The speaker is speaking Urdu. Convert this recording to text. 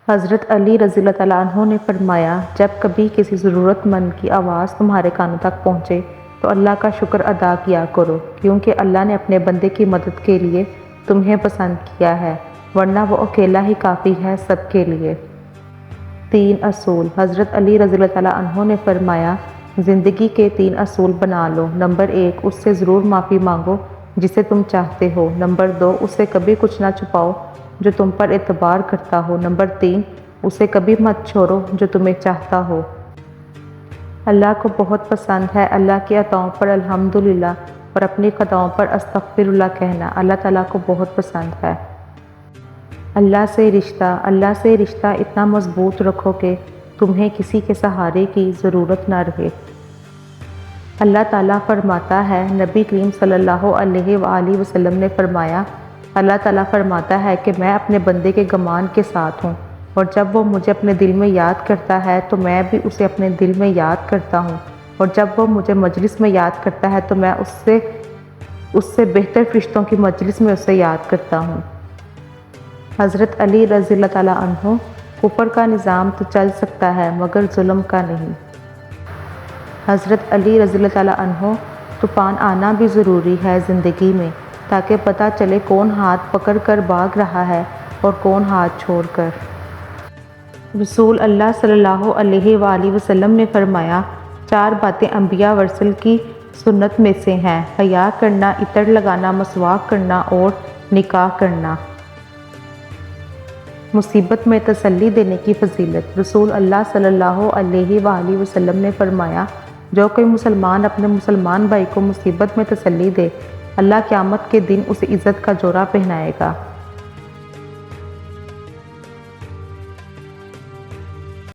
حضرت علی رضی اللہ تعالیٰ عنہ نے فرمایا، جب کبھی کسی ضرورت مند کی آواز تمہارے کانوں تک پہنچے تو اللہ کا شکر ادا کیا کرو، کیونکہ اللہ نے اپنے بندے کی مدد کے لیے تمہیں پسند کیا ہے، ورنہ وہ اکیلا ہی کافی ہے سب کے لیے۔ 3 اصول۔ حضرت علی رضی اللہ تعالیٰ عنہ نے فرمایا، زندگی کے 3 اصول بنا لو۔ نمبر 1، اس سے ضرور معافی مانگو جسے تم چاہتے ہو۔ نمبر 2، اس سے کبھی کچھ نہ چھپاؤ جو تم پر اعتبار کرتا ہو۔ نمبر 3، اسے کبھی مت چھوڑو جو تمہیں چاہتا ہو۔ اللہ کو بہت پسند ہے اللہ کی عطاؤں پر الحمدللہ اور اپنی خطاؤں پر استغفر اللہ کہنا۔ اللہ تعالیٰ کو بہت پسند ہے۔ اللہ سے رشتہ اتنا مضبوط رکھو کہ تمہیں کسی کے سہارے کی ضرورت نہ رہے۔ اللہ تعالیٰ فرماتا ہے، نبی کریم صلی اللہ علیہ وآلہ وسلم نے فرمایا، اللہ تعالیٰ فرماتا ہے کہ میں اپنے بندے کے گمان کے ساتھ ہوں، اور جب وہ مجھے اپنے دل میں یاد کرتا ہے تو میں بھی اسے اپنے دل میں یاد کرتا ہوں، اور جب وہ مجھے مجلس میں یاد کرتا ہے تو میں اس سے بہتر فرشتوں کی مجلس میں اسے یاد کرتا ہوں۔ حضرت علی رضی اللہ تعالیٰ عنہ، کفر کا نظام تو چل سکتا ہے مگر ظلم کا نہیں۔ حضرت علی رضی اللہ تعالیٰ عنہ، طوفان آنا بھی ضروری ہے زندگی میں، تاکہ پتہ چلے کون ہاتھ پکڑ کر بھاگ رہا ہے اور کون ہاتھ چھوڑ کر۔ رسول اللہ صلی اللہ علیہ وآلہ وسلم نے فرمایا، 4 باتیں انبیاء ورسل کی سنت میں سے ہیں: حیا کرنا، عطر لگانا، مسواک کرنا اور نکاح کرنا۔ مصیبت میں تسلی دینے کی فضیلت۔ رسول اللہ صلی اللہ علیہ وآلہ وسلم نے فرمایا، جو کوئی مسلمان اپنے مسلمان بھائی کو مصیبت میں تسلی دے، اللہ قیامت کے دن اسے عزت کا جوڑا پہنائے گا۔